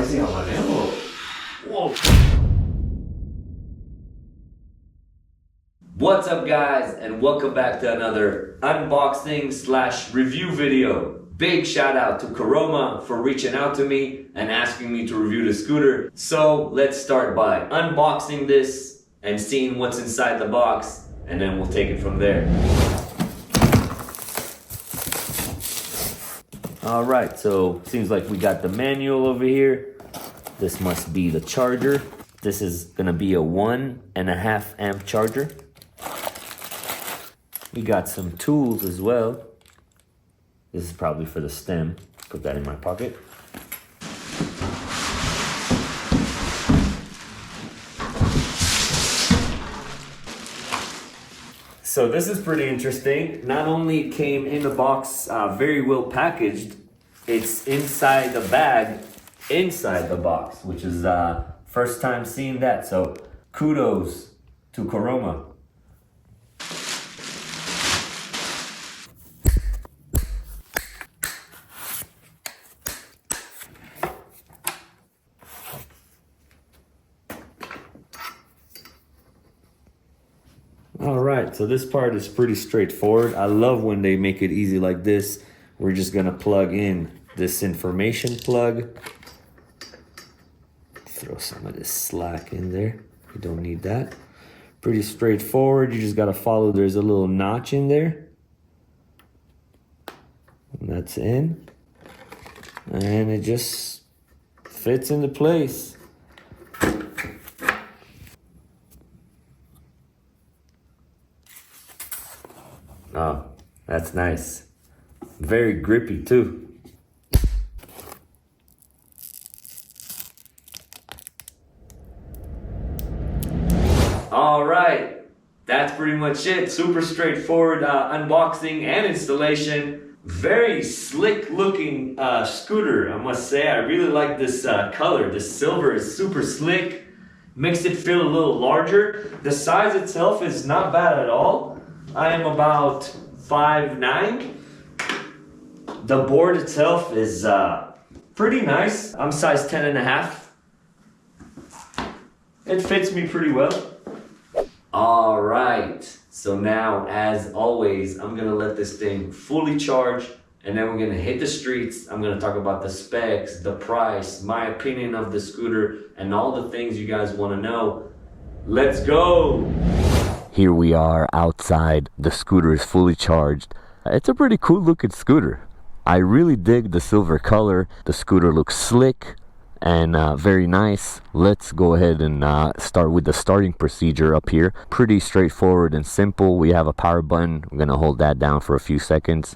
pricing on an envelope. Whoa. What's up, guys, and welcome back to another unboxing / review video. Big shout out to Caroma for reaching out to me and asking me to review the scooter. So let's start by unboxing this and seeing what's inside the box, and then we'll take it from there. All right, so seems like we got the manual over here. This must be the charger. This is gonna be a 1.5 amp charger. We got some tools as well. This is probably for the stem. Put that in my pocket. So this is pretty interesting. Not only came in the box very well packaged, it's inside the bag, inside the box, which is first time seeing that. So kudos to Caroma. All right, so this part is pretty straightforward. I love when they make it easy like this. We're just gonna plug in this information plug. Throw some of this slack in there. You don't need that. Pretty straightforward. You just gotta follow. There's a little notch in there. And that's in. And it just fits into place. Oh, that's nice. Very grippy too. All right, that's pretty much it. Super straightforward unboxing and installation. Very slick looking scooter, I must say. I really like this color. The silver is super slick. Makes it feel a little larger. The size itself is not bad at all. I am about 5'9". The board itself is pretty nice. I'm size 10.5. It fits me pretty well. All right, so now, as always, I'm gonna let this thing fully charge, and then we're gonna hit the streets. I'm gonna talk about the specs, the price, my opinion of the scooter, and all the things you guys wanna know. Let's go! Here we are outside. The scooter is fully charged. It's a pretty cool looking scooter. I really dig the silver color. The scooter looks slick and very nice. Let's go ahead and start with the starting procedure up here. Pretty straightforward and simple. We have a power button. I'm gonna hold that down for a few seconds.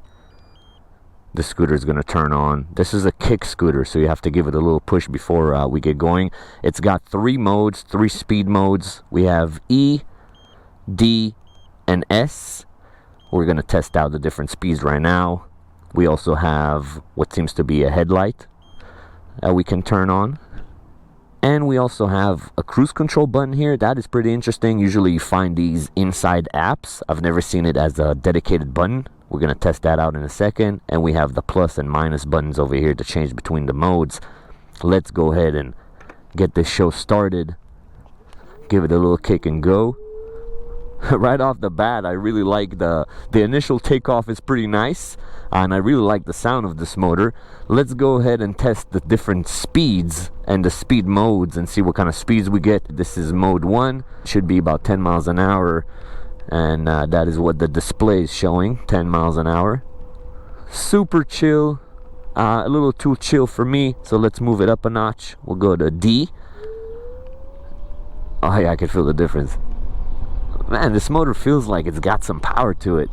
The scooter is gonna turn on. This is a kick scooter, so you have to give it a little push before we get going. It's got 3 modes, 3 speed modes. We have E, D, and S. We're gonna test out the different speeds right now. We also have what seems to be a headlight that we can turn on. And we also have a cruise control button here. That is pretty interesting. Usually you find these inside apps. I've never seen it as a dedicated button. We're gonna test that out in a second. And we have the plus and minus buttons over here to change between the modes. Let's go ahead and get this show started. Give it a little kick and go. Right off the bat, I really like the initial takeoff is pretty nice, and I really like the sound of this motor. Let's go ahead and test the different speeds and the speed modes and see what kind of speeds we get. This is mode 1, should be about 10 miles an hour, and that is what the display is showing, 10 miles an hour. Super chill, a little too chill for me, so let's move it up a notch. We'll go to D. Oh yeah, I can feel the difference. Man, this motor feels like it's got some power to it,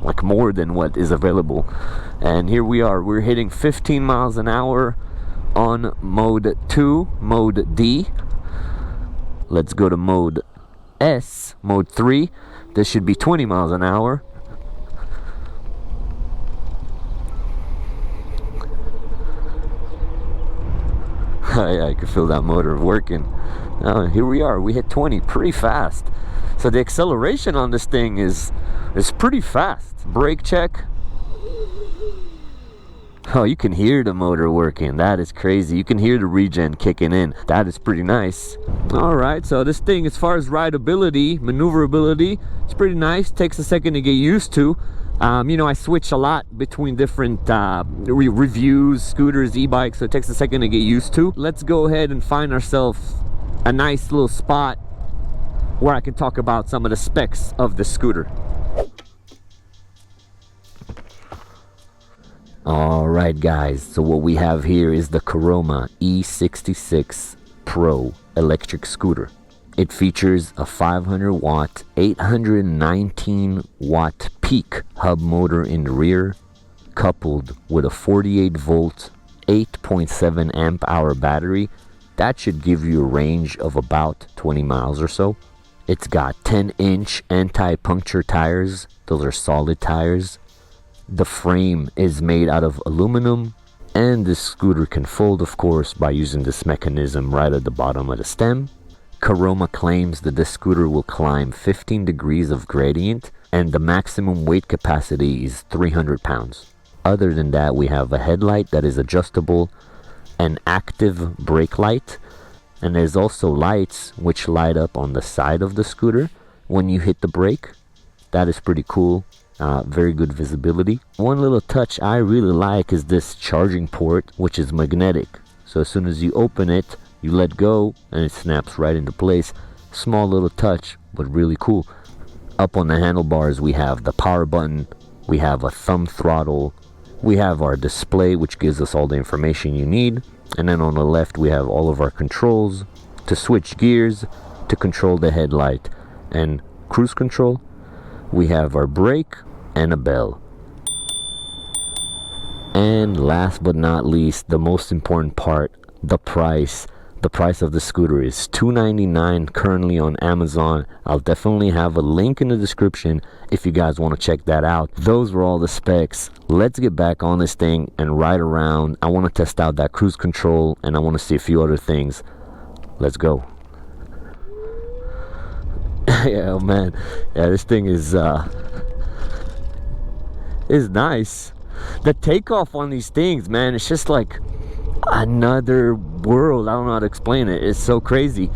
like more than what is available. And here we are, we're hitting 15 miles an hour on mode 2, mode D. Let's go to mode S, mode 3. This should be 20 miles an hour. Yeah, I can feel that motor working. Here we are, we hit 20 pretty fast. So the acceleration on this thing is pretty fast. Brake check. Oh, you can hear the motor working. That is crazy. You can hear the regen kicking in. That is pretty nice. All right, so this thing, as far as rideability, maneuverability, it's pretty nice. Takes a second to get used to. You know, I switch a lot between different reviews, scooters, e-bikes, so it takes a second to get used to. Let's go ahead and find ourselves a nice little spot where I can talk about some of the specs of the scooter. Alright guys, so what we have here is the Caroma E66 Pro electric scooter. It features a 500 watt, 819 watt peak hub motor in the rear, coupled with a 48 volt, 8.7 amp hour battery. That should give you a range of about 20 miles or so. It's got 10-inch anti-puncture tires. Those are solid tires. The frame is made out of aluminum, and this scooter can fold, of course, by using this mechanism right at the bottom of the stem. Caroma claims that this scooter will climb 15 degrees of gradient, and the maximum weight capacity is 300 pounds. Other than that, we have a headlight that is adjustable, an active brake light, and there's also lights which light up on the side of the scooter when you hit the brake. That is pretty cool. Very good visibility. One little touch I really like is this charging port, which is magnetic. So as soon as you open it, you let go and it snaps right into place. Small little touch, but really cool. Up on the handlebars, we have the power button, we have a thumb throttle, we have our display, which gives us all the information you need. And then on the left, we have all of our controls to switch gears, to control the headlight and cruise control. We have our brake and a bell. And last but not least, the most important part, the price. The price of the scooter is $299 currently on Amazon. I'll definitely have a link in the description if you guys want to check that out. Those were all the specs. Let's get back on this thing and ride around. I want to test out that cruise control, and I want to see a few other things. Let's go. Yeah, man. Yeah, this thing is nice. The takeoff on these things, man, it's just like another world. I don't know how to explain it. It's so crazy.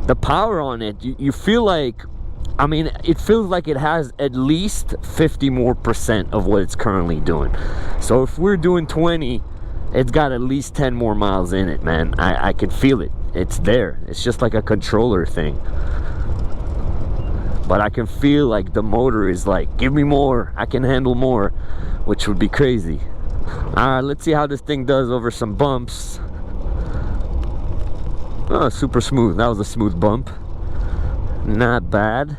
The power on it, you feel like, I mean, it feels like it has at least 50% more of what it's currently doing. So if we're doing 20, it's got at least 10 more miles in it, man. I can feel it. It's there. It's just like a controller thing. But I can feel like the motor is like, give me more, I can handle more, which would be crazy. Alright, let's see how this thing does over some bumps. Oh, super smooth. That was a smooth bump. Not bad.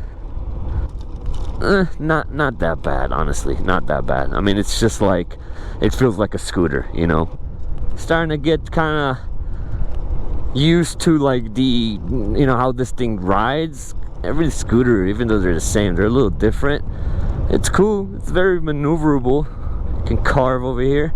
Not that bad, honestly. Not that bad. I mean, it's just like, it feels like a scooter, you know. Starting to get kind of used to like the, you know, how this thing rides. Every scooter, even though they're the same, they're a little different. It's cool. It's very maneuverable. You can carve over here.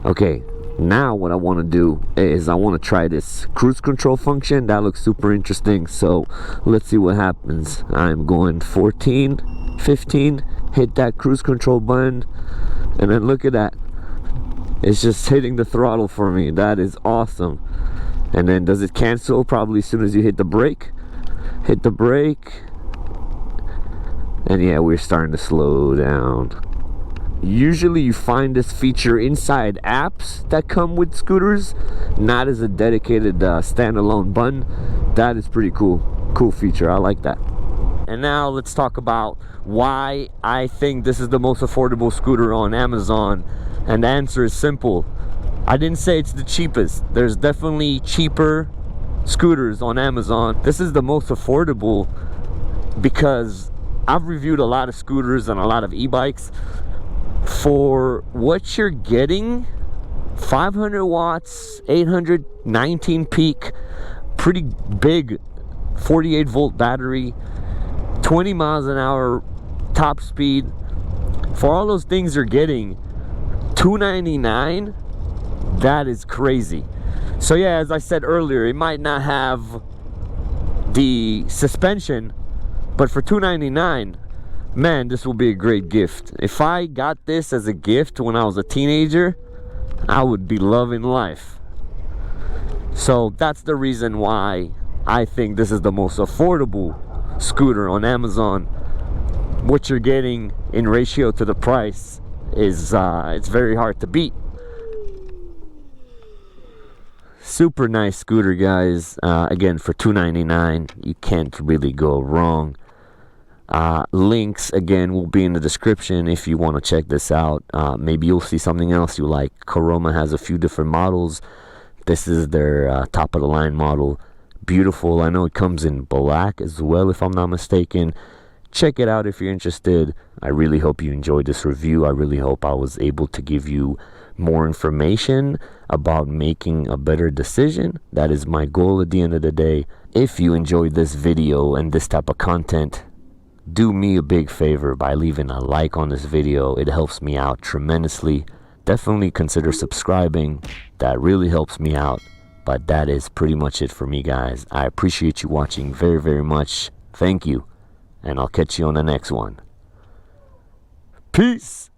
Okay, now what I want to do is I want to try this cruise control function. That looks super interesting. So let's see what happens. I'm going 14, 15, hit that cruise control button, and then look at that. It's just hitting the throttle for me. That is awesome. And then does it cancel? Probably as soon as you hit the brake. Hit the brake, and yeah, we're starting to slow down. Usually you find this feature inside apps that come with scooters, not as a dedicated standalone button. That is pretty cool feature. I like that. And now let's talk about why I think this is the most affordable scooter on Amazon, and the answer is simple. I didn't say it's the cheapest. There's definitely cheaper scooters on Amazon. This is the most affordable because I've reviewed a lot of scooters and a lot of e-bikes. For what you're getting, 500 watts, 819 peak, pretty big 48 volt battery, 20 miles an hour top speed. For all those things you're getting, $299, that is crazy. So yeah, as I said earlier, it might not have the suspension, but for $299, man, this will be a great gift. If I got this as a gift when I was a teenager, I would be loving life. So that's the reason why I think this is the most affordable scooter on Amazon. What you're getting in ratio to the price is it's very hard to beat. Super nice scooter, guys. Again, for $299, you can't really go wrong. Links again will be in the description if you want to check this out. Maybe you'll see something else you like. Caroma has a few different models. This is their top of the line model. Beautiful. I know it comes in black as well, if I'm not mistaken. Check it out if you're interested. I really hope you enjoyed this review. I really hope I was able to give you more information about making a better decision. That is my goal at the end of the day. If you enjoyed this video and this type of content, do me a big favor by leaving a like on this video. It helps me out tremendously. Definitely consider subscribing. That really helps me out. But that is pretty much it for me, guys. I appreciate you watching very, very much. Thank you. And I'll catch you on the next one. Peace.